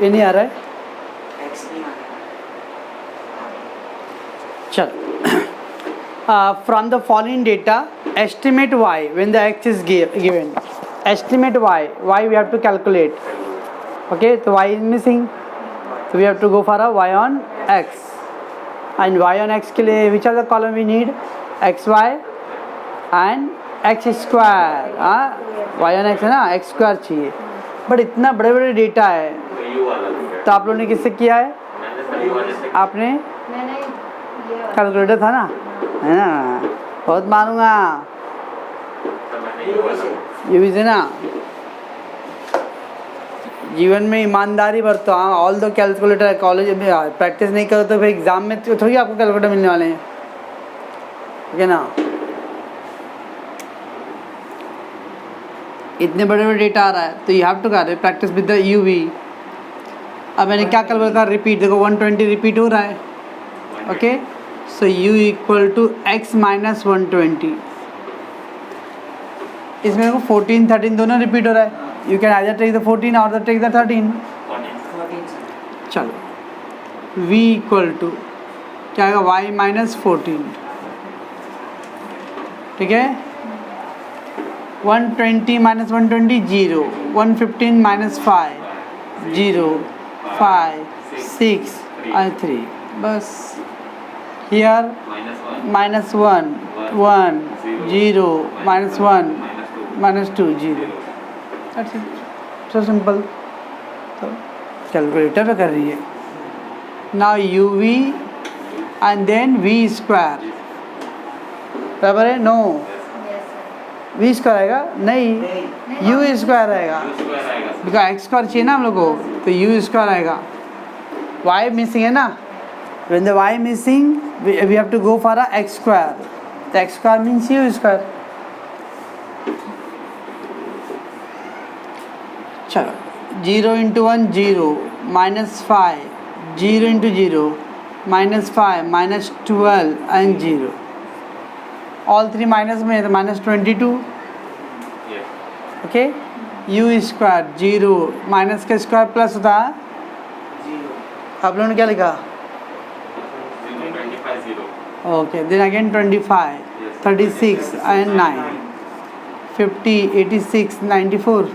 ये नहीं आ रहा है, एक्स नहीं आ रहा। चल from the following data estimate y when the x is given. Estimate y we have to calculate. Okay, so y is missing, so we have to go for a y on x, and y on x के लिए which are the column we need? xy and x square. y on x है ना, x square चाहिए, but इतना बड़े बड़े data है, तो आप लोगों ने किससे किया है? आपने कैलकुलेटर था ना, है ना, बहुत मारूंगा ये भी से ना। जीवन में ईमानदारी बरतो। हाँ, ऑल दो कैलकुलेटर कॉलेज में प्रैक्टिस नहीं करो तो फिर एग्जाम में थोड़ी आपको कैलकुलेटर मिलने वाले हैं, ठीक है ना। इतने बड़े बड़े डेटा आ रहा है तो यू हैव टू कर प्रैक्टिस विद द यूवी। अब मैंने क्या कर बोला, रिपीट, देखो 120 रिपीट हो रहा है। Okay, so u equal to x minus 120। इसमें को 14 13 दोनों रिपीट हो रहा है। You can either take the 14 और टेक द 13। चलो v इक्वल टू क्या आएगा, y माइनस 14, ठीक है। 120 माइनस 120 0, 115 माइनस 5 0, 5 6 and 3, बस। Here minus 1 1 0 minus 1 minus 2 0, that's it, so simple। तो कैलकुलेटर पे कर रही है। now uv and then v square बराबर है, नो v स्क्वायर आएगा नहीं, u स्क्वायर आएगा, बिकॉज x स्क्वायर चाहिए ना हम लोग को, तो u स्क्वायर आएगा। y मिसिंग है ना, when the y missing we have to go for a x square, the x square means u square। चलो 0 into 1 0, minus 5 0 into 0 minus 5 minus 12 and 0, all three minus में तो minus 22। Okay, u square 0 minus का square plus होता है, आप लोगों ने क्या लिखा? Okay, then again 25, 36 and 9, 50, 86, 94,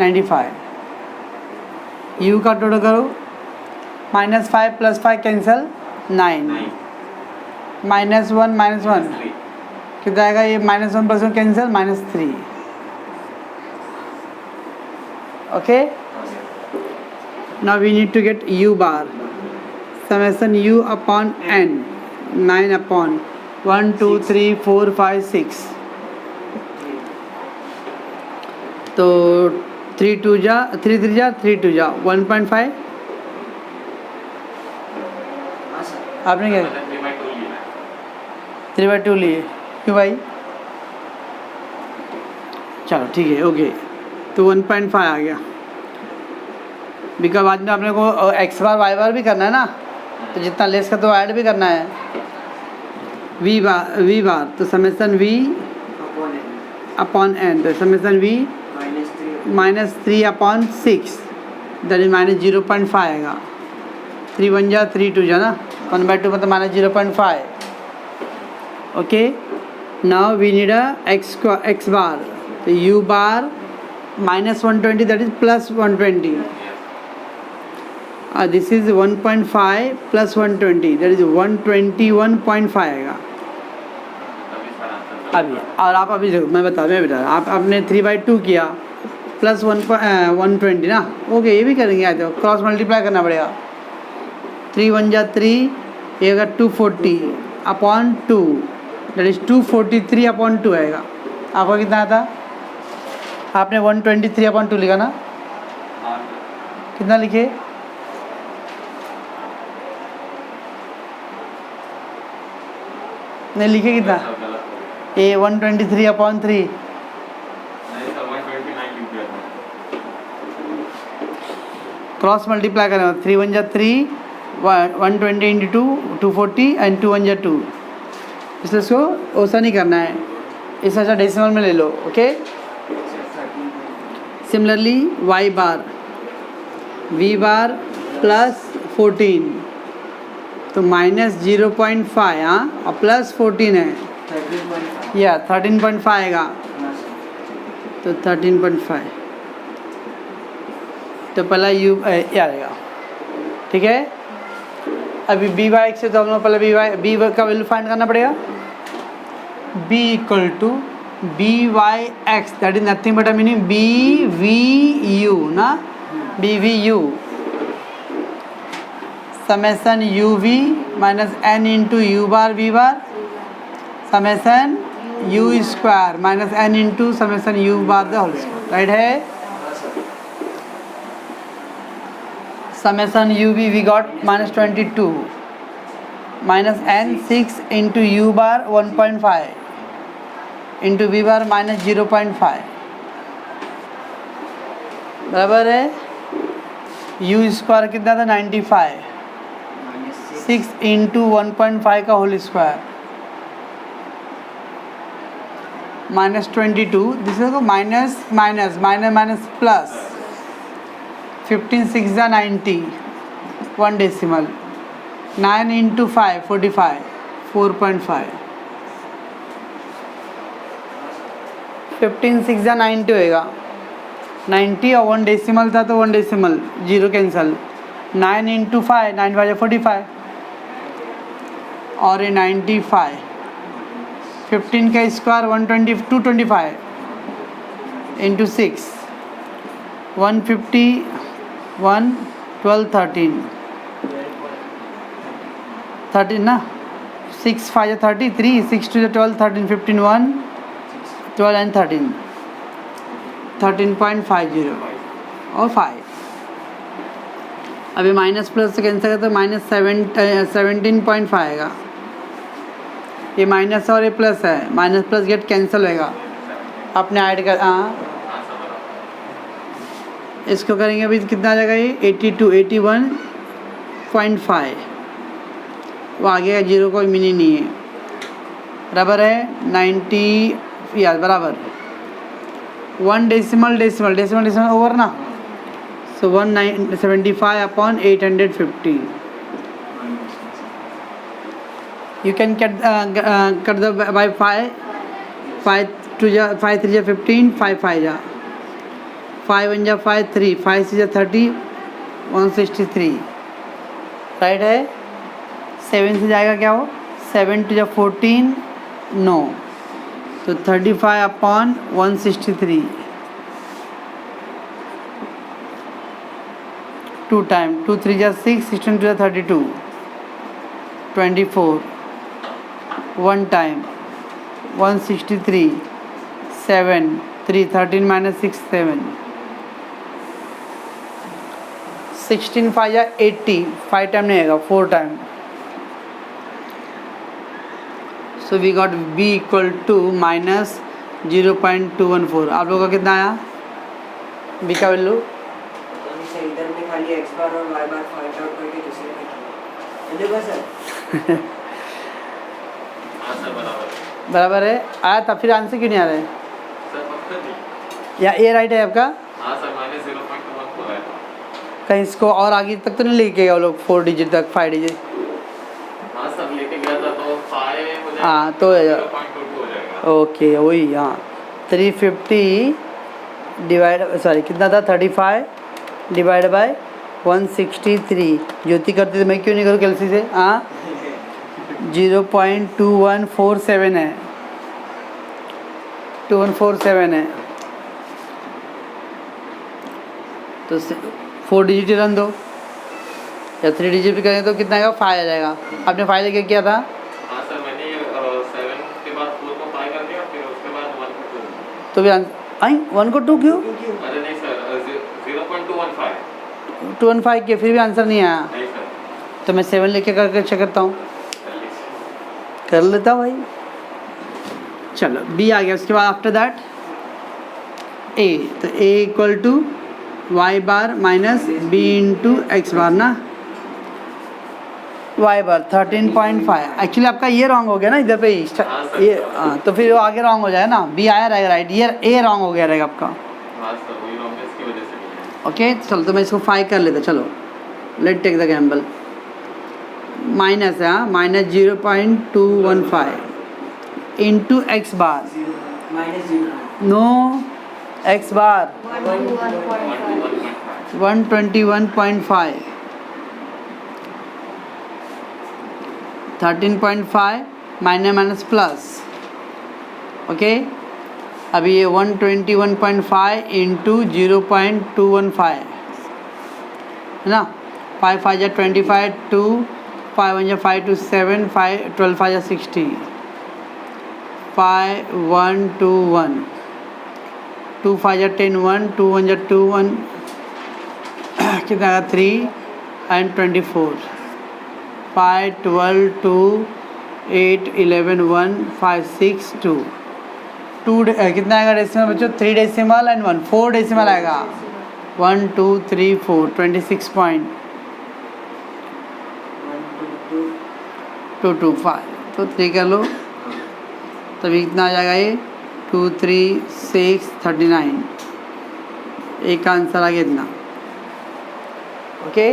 95। u का टोटल करो, माइनस 5 प्लस 5 कैंसिल 9, माइनस 1 कितना आएगा, ये minus 1 plus 1 cancel -3। Okay, now we need to get u bar, summation u upon n, 9 upon 1 2 3 4 5 6, तो 3 2 जा 3 3 जा 3 2 जा 1.5। आपने क्या 3/2 लिए, क्यों भाई? चलो ठीक है, ओके, तो 1.5 आ गया, बिकॉज बाद में अपने को x बार y बार भी करना है ना, तो जितना लेस का तो ऐड भी करना है। v बार तो समेशन v अपॉन n, तो summation v -3 upon 6, that is -0.5 आएगा। 3 1 जा 3 2 जा ना, 1/2 मतलब -0.5। Okay, now we need a x bar, तो u bar -120 that is +120। This is 1.5 + 120 that is 121.5 आएगा अभी। और आप अभी देखो, मैं बता आप आपने 3/2 किया प्लस 120 ना, ओके, ये भी करेंगे। आज तो क्रॉस मल्टीप्लाई करना पड़ेगा। 3 1 जा 3, ये अगर 240 अपॉन 2 दैट इज 243 अपॉन 2 आएगा। आपका कितना आता? आपने 123 अपॉन 2 लिखा ना, कितना लिखे? नहीं लिखे कितना? ए 123 अपॉन 3, क्रॉस मल्टीप्लाई करें। 3 1 जा 3, 120 इंटू 2 240 एंड 2 1 जा 2, इसलिए इसको ऐसा नहीं करना है, इस ऐसा डेसिमल में ले लो। Okay, similarly y bar V bar plus 14 तो माइनस 0.5 हाँ और प्लस 14 है 13.5 या 13.5 आएगा तो 13.5 तो पहला यू ये आएगा ठीक है। अभी बी वाई से तो हम लोग पहले बी का वैल्यू फाइंड करना पड़ेगा B equal to B Y X that is nothing but meaning B V U ना B V U summation U V minus N into U bar V bar summation U square minus N into summation U bar the whole square right है। Summation UV we got minus 22 minus n 6 into U bar 1.5 into V bar minus 0.5 बराबर है U square कितना था 95 6 into 1.5 का whole square minus 22 this is minus minus minus minus plus 15 6 जा 90 1 decimal 9 into 5 45 4.5 15 6 जा 90 होएगा 90 और 1 डेसिमल था तो 1 डेसिमल जीरो कैंसल 9 into 5 9 5 45 और ये 95 15 का स्क्वायर 120 225 into 6 150 1 12 13 13 ना 6 5 33 6 2 12 13 15 1 12 and 13 13.50 और 5 अभी माइनस प्लस से कैंसिल करें तो माइनस 17.5 आएगा ये माइनस और ये प्लस है माइनस प्लस गेट कैंसिल होएगा आपने ऐड कर हाँ इसको करेंगे अभी कितना आ जाएगा ये 82 81.5 वो आगे का जीरो कोई मीनिंग नहीं है बराबर है 90 यार बराबर 1 decimal decimal decimal decimal over ना so 175 upon 850 you can cut the by 5 2 जा 5 3 जा 15 5 5 जा 5 1 जा 5 3 5 6 जा 30 163 राइट है 7 से जाएगा क्या हो 7 2 जा 14 नो तो 35 अपॉन 163 2 टाइम 2 3 जा 6 16 2 जा 32 24 1 टाइम 163 7 3 13 minus 6 7 16 5 या 80 5 टाइम नहीं आएगा 4 time so we got b equal to minus 0.214 आप लोगों का कितना आया b का वैल्यू इधर में खाली x बार और y बार फाइंड आउट करके दूसरे में देखो सर बराबर है आया था फिर आंसर क्यों नहीं आ रहा है या ए राइट है आपका कहीं इसको और आगे तक तो नहीं लेके गया वो लोग 4 डिजिट तक 5 डिजिट हाँ तो ओके वही हाँ 350 डिवाइड सॉरी कितना था 35 डिवाइड बाय 163 ज्योति करती तो मैं क्यों नहीं करूँ कैलसी से हाँ 0.2147 है 2147 है तो 4 डिजिट रन दो या 3 डिजिट भी करें तो कितना आएगा 5 आ जाएगा आपने 5 लेके किया था हाँ सर मैंने 7 के बाद 4 को 5 कर दिया फिर उसके बाद 1 को 2 तो भी आई 1 को 2 क्यों अरे नहीं सर 0.215 215 के फिर भी आंसर नहीं आया नहीं सर तो मैं 7 लेके करके चेक करता हूँ कर लेता भाई चलो बी आ गया उसके बाद आफ्टर दैट ए तो A equal to Y bar minus B into X bar ना वाई बार 13.5 एक्चुअली आपका ये रॉन्ग हो गया ना इधर पे ही ये हाँ तो फिर वो आगे रॉन्ग हो जाए ना बी आया रहेगा राइट ये ए रॉन्ग हो गया रहेगा आपका हाँ सर वही रॉन्गनेस की वजह से ओके चलो तो मैं इसको 5 कर लेता, चलो let take the gamble. Minus है minus 0.215 into X bar, -0 no X bar 121.5 121.5 13.5 minus plus, okay अभी ये 121.5 इंटू 0.215 है ना, 5 5 जा 25, 2 5 1 जा 5 2 7 5 12 5 जा 60 5 1 2 1 2 5 जा 10 1 2 1 जा 2 1 कितना आया 3 एंड 24 5 12 2 8 11 1 5 6 2 कितना आएगा डेसिमल बच्चों, 3 डेसिमल एंड 1 4 डेसिमल आएगा 1 2 3 4 26 पॉइंट 225 तो 3 कर लो तभी कितना आ जाएगा ये 2 3 6 39 एक का आंसर आ गया इतना, ओके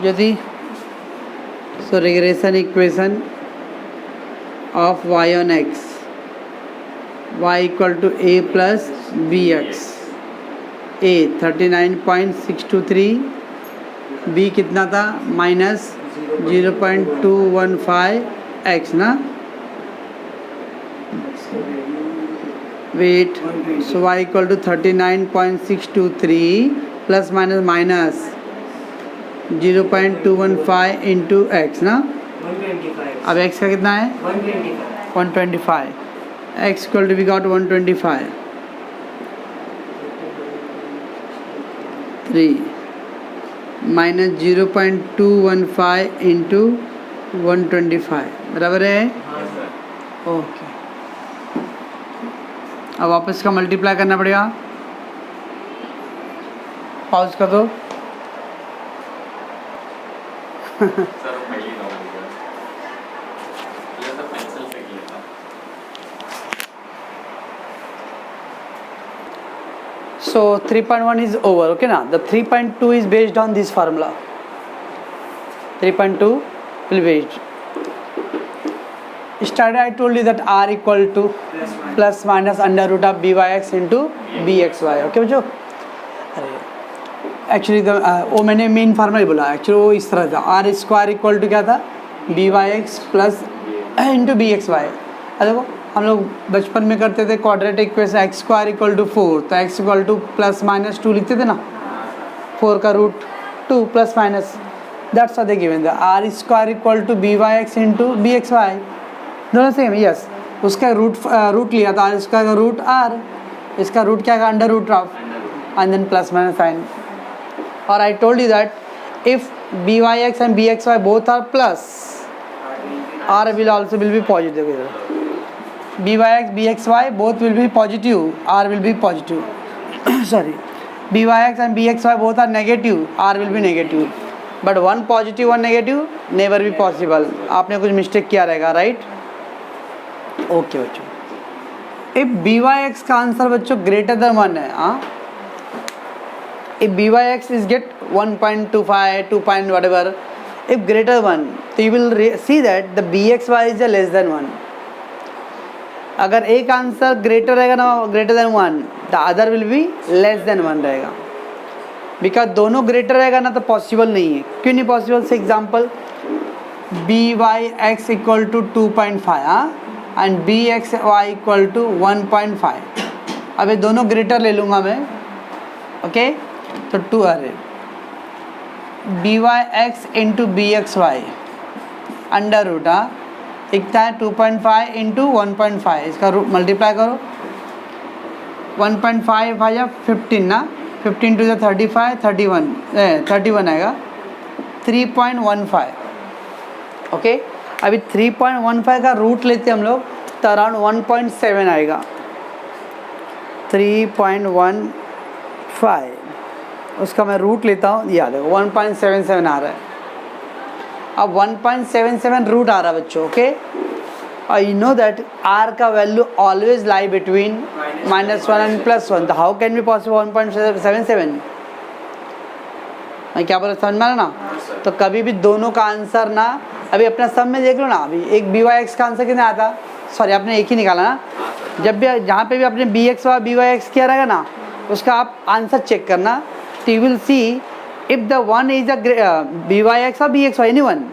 यदि so regression equation of y on x y equal to a plus bx, a 39.623, b कितना था माइनस 0.215 x ना, wait so y equal to 39.623 plus minus minus 0.215 into x ना, 125 अब x का कितना है 125 x equal to we got 125 3 minus 0.215 into 125 बराबर है, हाँ सर ओके अब वापस का मल्टीप्लाई करना पड़ेगा, पॉज कर दो सर पहली नॉर्मल ये सब पेंसिल से किया था। So 3.1 is over, okay now the 3.2 is based on this formula, 3.2 will be based, started I told you that r equal to plus minus under root of byx into bxy, okay बच्चों actually वो मैंने main formula ही बोला, actually वो इस तरह था R square equal to क्या था byx प्लस इंटू bxy। देखो हम लोग बचपन में करते थे quadratic equation X square equal to 4 तो X equal to plus minus 2 लिखते थे ना, 4 का root 2 plus minus that's what they given the R square equal to byx into bxy, दोनों सेम यस। उसका रूट लिया था आर स्क्वायर का रूट आर, इसका रूट क्या था under root of and then plus minus sign, और I told you that if byx and bxy both are plus r will also will be positive, byx bxy both will be positive, r will be positive sorry byx and bxy both are negative, r will be negative, but one positive one negative never be possible, आपने कुछ mistake किया रहेगा right, okay बच्चों if byx का answer बच्चों greater than 1 है, हाँ if byx is get 1.25 2 point whatever, if greater 1 so you will see that the bxy is a less than 1, अगर एक आंसर ग्रेटर रहेगा ना greater than 1 the other will be less than 1 रहेगा, because दोनों greater रहेगा ना तो possible नहीं है, क्यों नहीं पॉसिबल से example byx equal to 2.5 and bxy equal to 1.5, अब ये दोनों ग्रेटर ले लूँगा मैं, ओके तो 2 अरे byx into bxy under root इतना है 2.5 इंटू 1.5, इसका रूट मल्टीप्लाई करो 1.5 भाई 15 ना, 15 टू 35 31 आएगा 3.15, ओके अभी 3.15 का रूट लेते हम लोग तो अराउंड 1.7 आएगा, 3.15 उसका मैं रूट लेता हूँ, याद है 1.77 आ रहा है, अब 1.77 रूट आ रहा है बच्चों, ओके और यू नो दैट आर का value always lie between -1 and +1, तो हाउ कैन बी पॉसिबल 1.77? मैं क्या बोला, समझ में आ रहा ना? तो कभी भी दोनों का आंसर ना, अभी अपना सब में देख लो ना, अभी एक BYX का आंसर कितना आता, सॉरी आपने एक ही निकाला ना, जब भी जहाँ पे भी आपने BX और BYX किया रहेगा ना, उसका आप आंसर चेक करना, तो you will see if the one is a BYX और BX any one,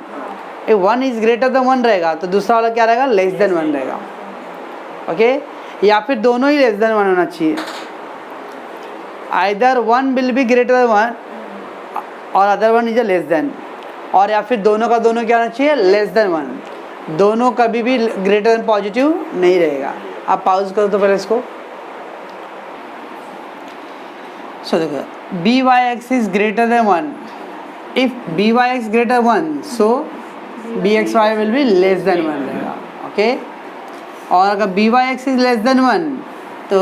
if one is greater than 1 रहेगा तो दूसरा वाला क्या रहेगा, लेस देन 1 रहेगा, ओके या फिर दोनों ही लेस देन 1 होना चाहिए, either 1 will be greater then 1 और other one is a less than, और या फिर दोनों का दोनों क्या होना चाहिए, लेस देन 1, दोनों कभी भी ग्रेटर देन पॉजिटिव नहीं रहेगा। आप पाउज करो तो पहले इसको, सो देखो BYX is greater than 1, if BYX greater 1 so BXY will be less than 1 रहेगा, ओके और अगर BYX इज लेस देन 1 तो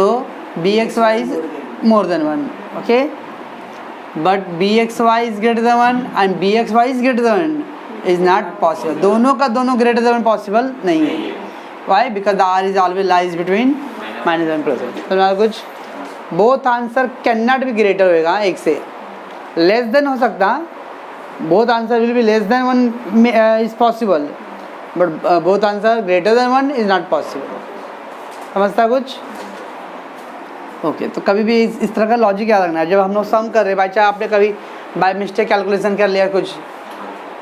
BXY is more than 1, okay but BXY is greater than 1 and BXY is greater than 1 is not possible, दोनों का दोनों greater than 1 possible नहीं है, why? Because the R is always lies between -1 and +1, तो कुछ both answer cannot be greater होएगा एक से, less than हो सकता, both answer will be less than 1 is possible but both answer greater than 1 is not possible, समझता कुछ? Okay तो कभी भी इस तरह का लॉजिक याद रखना है, जब हम लोग सम कर रहे हैं, बाई चाहे आपने कभी बाय मिस्टेक कैलकुलेशन कर लिया कुछ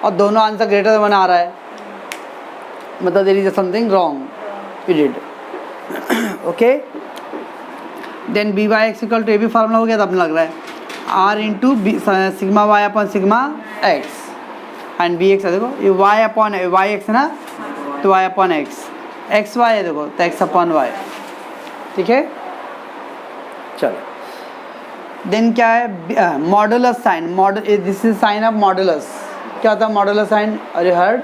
और दोनों आंसर ग्रेटर देन 1 आ रहा है, मतलब there is something wrong you did, okay then BYX equal to, ये भी फार्मूला हो गया था अपने लग रहा है, R into sigma Y upon sigma X and BX है, देखो ये Y अपॉन YX है ना, तो Y अपॉन एक्स XY है, देखो तो X अपॉन Y, ठीक है चलो देन क्या है, modulus sign, this is sign of modulus, क्या होता है modulus sign, are you heard?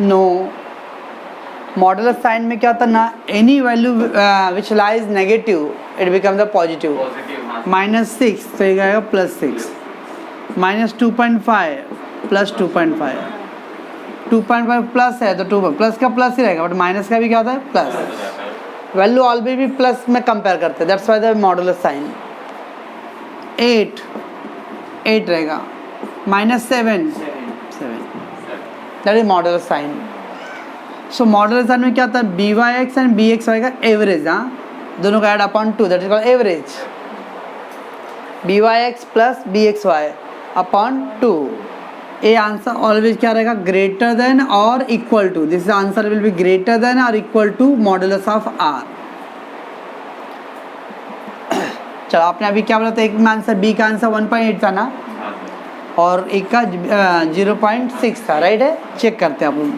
No, modulus sign में क्या होता है ना, any value which lies negative it become the positive, -6 तो ये आएगा +6, -2.5 +2.5, 2.5 प्लस है तो 2 प्लस का प्लस ही रहेगा, बट माइनस का भी क्या होता है प्लस, वैल्यू ऑलवेज भी प्लस में कंपेयर करते हैं, that's why the modulus sign, 8 रहेगा, -7 that is modulus sign. So modulus sign में क्या होता है, BYX एंड BXY का एवरेज, हाँ दोनों का add upon 2 that is called average, BYX plus BXY upon 2, a answer always क्या रहेगा, ग्रेटर देन और equal to, this answer will be greater than और equal to modulus of R। चलो आपने अभी क्या बोला था, एक में आंसर B का आंसर 1.8 था ना, और एक का 0.6 था, राइट है, चेक करते हैं अपन,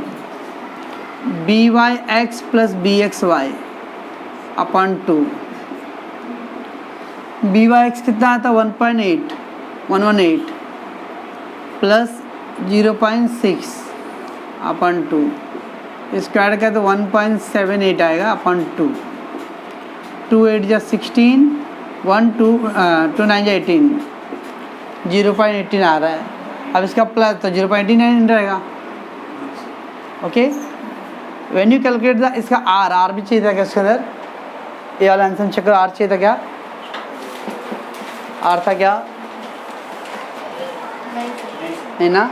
BYX plus BXY upon 2, BYX कितना आता 1.8 प्लस 0.6 अपॉन 2, स्क्वायर का तो 1.78 आएगा अपॉन 2, 2 8 जा 16, 1 2 2 9 जा 18, 0.18 आ रहा है, अब इसका प्लस तो 0.89 रहेगा, okay when you calculate the, इसका R भी चाहिए था क्या इसके अंदर, ये वाला आंसर चेक करो, R चाहिए था क्या, R था क्या, नहीं ना,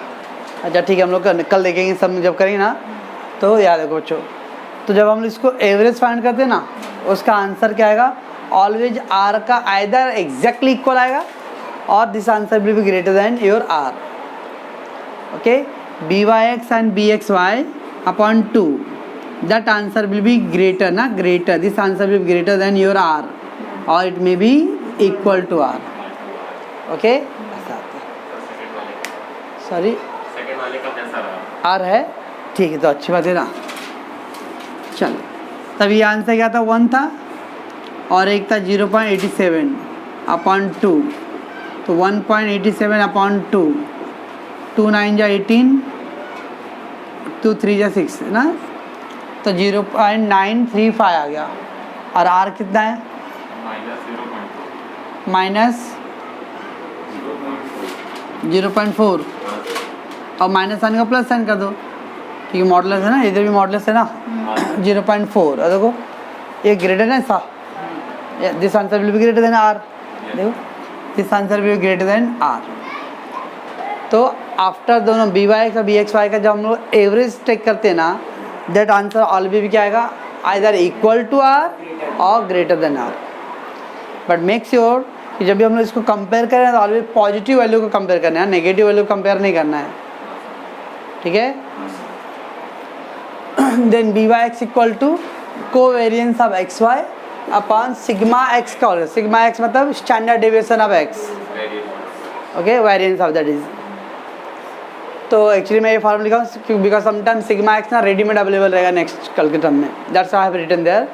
अच्छा ठीक है हम लोग कल देखेंगे सब जब करेंगे ना, तो याद रखो बच्चों, तो जब हम इसको एवरेज फाइंड करते हैं ना, उसका आंसर क्या आएगा, ऑलवेज R का आइदर एग्जैक्टली इक्वल आएगा और this answer will be greater than your R, okay BYX and BXY upon 2 that answer will be greater ना, greater, this answer will be greater than your R और it may be equal to R, okay sorry second वाले का कैसा रहा, R है, ठीक है तो अच्छी बात है ना, चलो तब ये आंसर क्या था 1 था और एक था 0.87 अपॉन 2, तो 1.87 अपॉन 2, 2 9 जा 18, 2 3 जा 6 है ना, तो 0.935 आ गया, और R कितना है, माइनस 0.4 और माइनस साइन का प्लस साइन कर दो, क्योंकि मॉडुलस है ना, इधर भी मॉडुलस है ना, 0.4 और देखो ये ग्रेटर है सा, this answer will be greater than R, देखो this answer will be greater than R. तो आफ्टर दोनों बी वाई एक्स और बी एक्स वाई का जब हम लोग एवरेज टेक करते हैं ना, दैट आंसर ऑलवेज भी क्या आएगा, आइदर इक्वल टू आर और greater than R. But make sure कि जब भी हम लोग इसको कंपेयर करें तो ऑलवेज पॉजिटिव वैल्यू को कंपेयर करना है, नेगेटिव वैल्यू को कंपेयर नहीं करना है, ठीक है। Then B Y X equal to covariance of X Y upon sigma X का होगा, सिग्मा एक्स मतलब standard deviation of X, okay, variance of that is. तो एक्चुअली मैं ये फॉर्म लिखा हूँ बिकॉज समटाइम सिग्मा एक्स ना रेडीमेड अवेलेबल रहेगा नेक्स्ट कल के टर्म में, that's I have written there.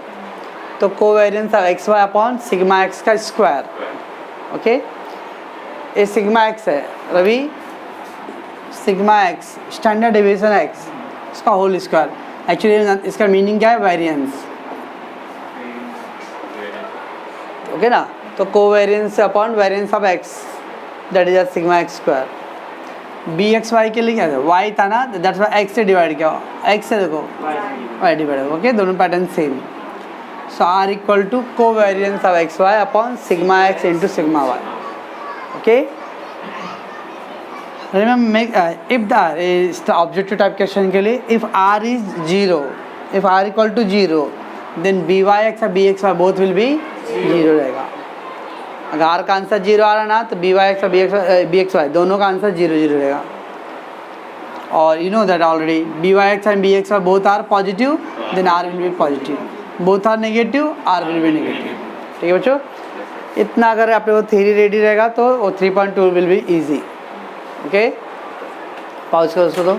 तो covariance of X Y upon sigma X का स्क्वायर, ओके। ये सिग्मा एक्स है Ravi, sigma X standard deviation X इसका होल स्क्वायर, एक्चुअली इसका मीनिंग क्या है, वेरिएंस, ओके ना। तो covariance upon variance of X that is sigma X square. B X Y के लिए क्या था, वाई था ना, दैट्स वाई एक्स से डिवाइड किया, एक्स से देखो वाई डिवाइड, ओके, दोनों pattern same. So R equal to covariance of X Y upon sigma X into sigma Y, okay. Remember make if the objective type question के लिए if R is 0, if R equal to 0 then B Y X और B X Y both will be 0 रहेगा। अगर are का answer 0 आ रहा ना तो B Y X और बी एक्स वाई दोनों का आंसर 0 0 रहेगा। और you know that already B Y X and B X Y both are positive then R will be positive, both are negative R will be negative, ठीक है बच्चों। इतना अगर आप लोगों को थ्योरी रेडी रहेगा तो वो 3.2 will be easy, okay. Pause करो उसको तो।